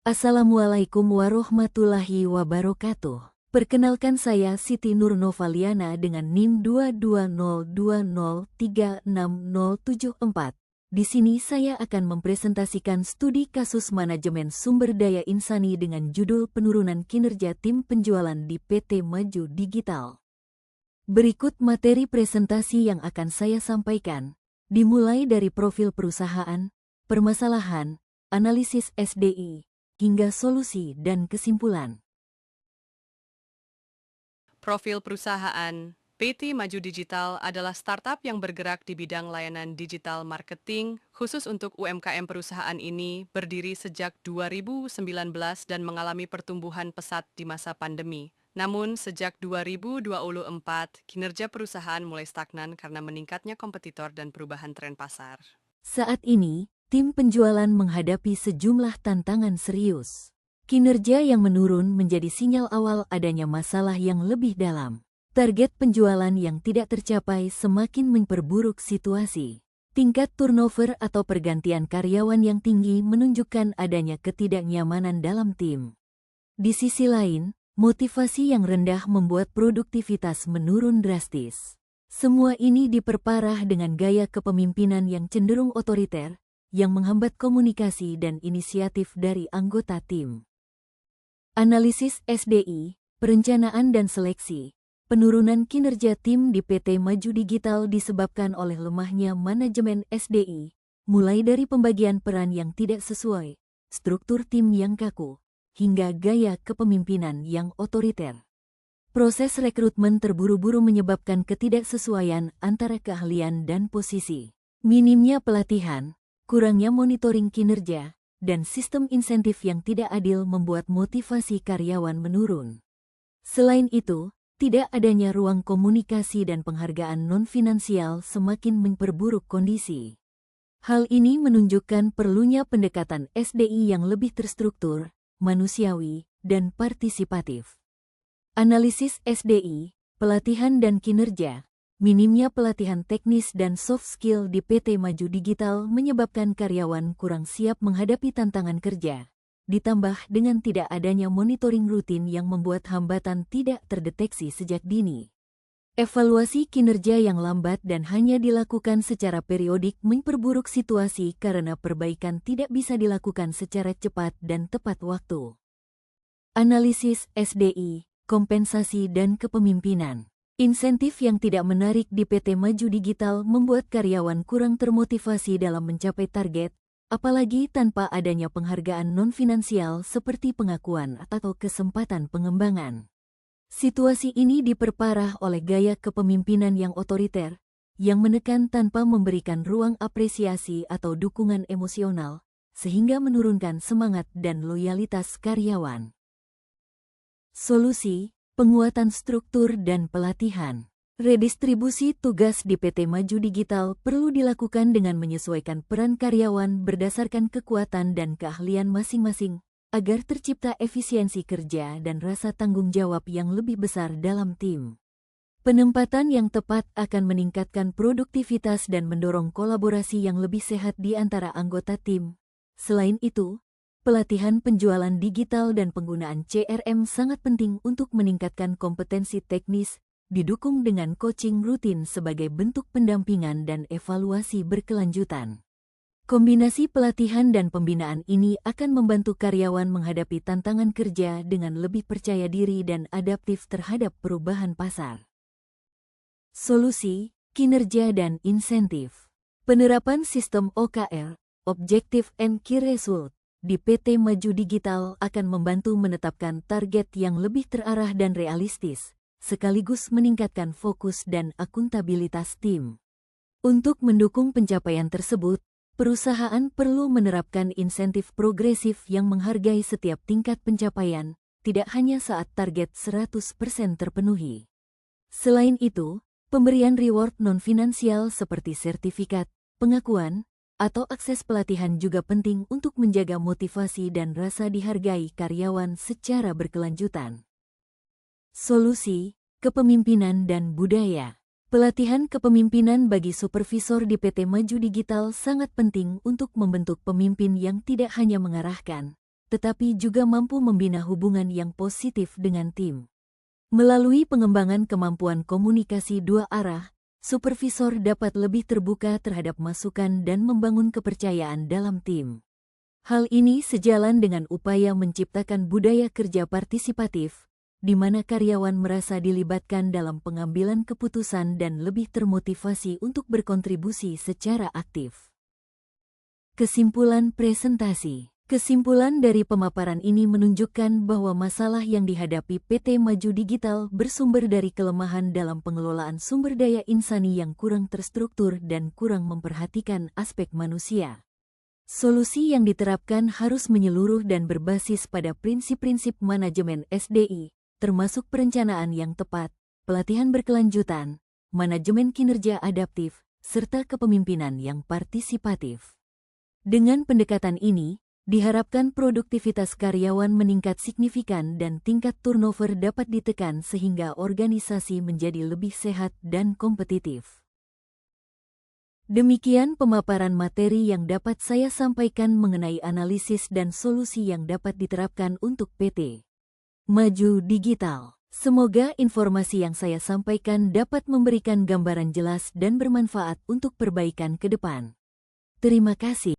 Assalamualaikum warahmatullahi wabarakatuh. Perkenalkan saya Siti Nur Novaliana dengan NIM 22020366074. Di sini saya akan mempresentasikan studi kasus manajemen sumber daya insani dengan judul penurunan kinerja tim penjualan di PT Maju Digital. Berikut materi presentasi yang akan saya sampaikan, dimulai dari profil perusahaan, permasalahan, analisis SDI, hingga solusi dan kesimpulan. Profil perusahaan PT Maju Digital adalah startup yang bergerak di bidang layanan digital marketing, khusus untuk UMKM. Perusahaan ini berdiri sejak 2019 dan mengalami pertumbuhan pesat di masa pandemi. Namun, sejak 2024, kinerja perusahaan mulai stagnan karena meningkatnya kompetitor dan perubahan tren pasar. Saat ini, tim penjualan menghadapi sejumlah tantangan serius. Kinerja yang menurun menjadi sinyal awal adanya masalah yang lebih dalam. Target penjualan yang tidak tercapai semakin memperburuk situasi. Tingkat turnover atau pergantian karyawan yang tinggi menunjukkan adanya ketidaknyamanan dalam tim. Di sisi lain, motivasi yang rendah membuat produktivitas menurun drastis. Semua ini diperparah dengan gaya kepemimpinan yang cenderung otoriter, yang menghambat komunikasi dan inisiatif dari anggota tim. Analisis SDI, perencanaan dan seleksi. Penurunan kinerja tim di PT Maju Digital disebabkan oleh lemahnya manajemen SDI, mulai dari pembagian peran yang tidak sesuai, struktur tim yang kaku, hingga gaya kepemimpinan yang otoriter. Proses rekrutmen terburu-buru menyebabkan ketidaksesuaian antara keahlian dan posisi. Minimnya pelatihan, kurangnya monitoring kinerja, dan sistem insentif yang tidak adil membuat motivasi karyawan menurun. Selain itu, tidak adanya ruang komunikasi dan penghargaan non-finansial semakin memperburuk kondisi. Hal ini menunjukkan perlunya pendekatan SDI yang lebih terstruktur, manusiawi, dan partisipatif. Analisis SDI, pelatihan dan kinerja. Minimnya pelatihan teknis dan soft skill di PT Maju Digital menyebabkan karyawan kurang siap menghadapi tantangan kerja, ditambah dengan tidak adanya monitoring rutin yang membuat hambatan tidak terdeteksi sejak dini. Evaluasi kinerja yang lambat dan hanya dilakukan secara periodik memperburuk situasi karena perbaikan tidak bisa dilakukan secara cepat dan tepat waktu. Analisis SDI, kompensasi dan kepemimpinan. Insentif yang tidak menarik di PT Maju Digital membuat karyawan kurang termotivasi dalam mencapai target, apalagi tanpa adanya penghargaan non-finansial seperti pengakuan atau kesempatan pengembangan. Situasi ini diperparah oleh gaya kepemimpinan yang otoriter, yang menekan tanpa memberikan ruang apresiasi atau dukungan emosional, sehingga menurunkan semangat dan loyalitas karyawan. Solusi: penguatan struktur dan pelatihan. Redistribusi tugas di PT Maju Digital perlu dilakukan dengan menyesuaikan peran karyawan berdasarkan kekuatan dan keahlian masing-masing, agar tercipta efisiensi kerja dan rasa tanggung jawab yang lebih besar dalam tim. Penempatan yang tepat akan meningkatkan produktivitas dan mendorong kolaborasi yang lebih sehat di antara anggota tim. Selain itu, pelatihan penjualan digital dan penggunaan CRM sangat penting untuk meningkatkan kompetensi teknis, didukung dengan coaching rutin sebagai bentuk pendampingan dan evaluasi berkelanjutan. Kombinasi pelatihan dan pembinaan ini akan membantu karyawan menghadapi tantangan kerja dengan lebih percaya diri dan adaptif terhadap perubahan pasar. Solusi, kinerja dan insentif. Penerapan sistem OKR, Objective and Key Result, di PT Maju Digital akan membantu menetapkan target yang lebih terarah dan realistis, sekaligus meningkatkan fokus dan akuntabilitas tim. Untuk mendukung pencapaian tersebut, perusahaan perlu menerapkan insentif progresif yang menghargai setiap tingkat pencapaian, tidak hanya saat target 100% terpenuhi. Selain itu, pemberian reward non-finansial seperti sertifikat, pengakuan, atau akses pelatihan juga penting untuk menjaga motivasi dan rasa dihargai karyawan secara berkelanjutan. Solusi, kepemimpinan dan budaya. Pelatihan kepemimpinan bagi supervisor di PT Maju Digital sangat penting untuk membentuk pemimpin yang tidak hanya mengarahkan, tetapi juga mampu membina hubungan yang positif dengan tim. Melalui pengembangan kemampuan komunikasi dua arah, supervisor dapat lebih terbuka terhadap masukan dan membangun kepercayaan dalam tim. Hal ini sejalan dengan upaya menciptakan budaya kerja partisipatif, di mana karyawan merasa dilibatkan dalam pengambilan keputusan dan lebih termotivasi untuk berkontribusi secara aktif. Kesimpulan presentasi. Kesimpulan dari pemaparan ini menunjukkan bahwa masalah yang dihadapi PT Maju Digital bersumber dari kelemahan dalam pengelolaan sumber daya insani yang kurang terstruktur dan kurang memperhatikan aspek manusia. Solusi yang diterapkan harus menyeluruh dan berbasis pada prinsip-prinsip manajemen SDI, termasuk perencanaan yang tepat, pelatihan berkelanjutan, manajemen kinerja adaptif, serta kepemimpinan yang partisipatif. Dengan pendekatan ini, diharapkan produktivitas karyawan meningkat signifikan dan tingkat turnover dapat ditekan sehingga organisasi menjadi lebih sehat dan kompetitif. Demikian pemaparan materi yang dapat saya sampaikan mengenai analisis dan solusi yang dapat diterapkan untuk PT Maju Digital. Semoga informasi yang saya sampaikan dapat memberikan gambaran jelas dan bermanfaat untuk perbaikan ke depan. Terima kasih.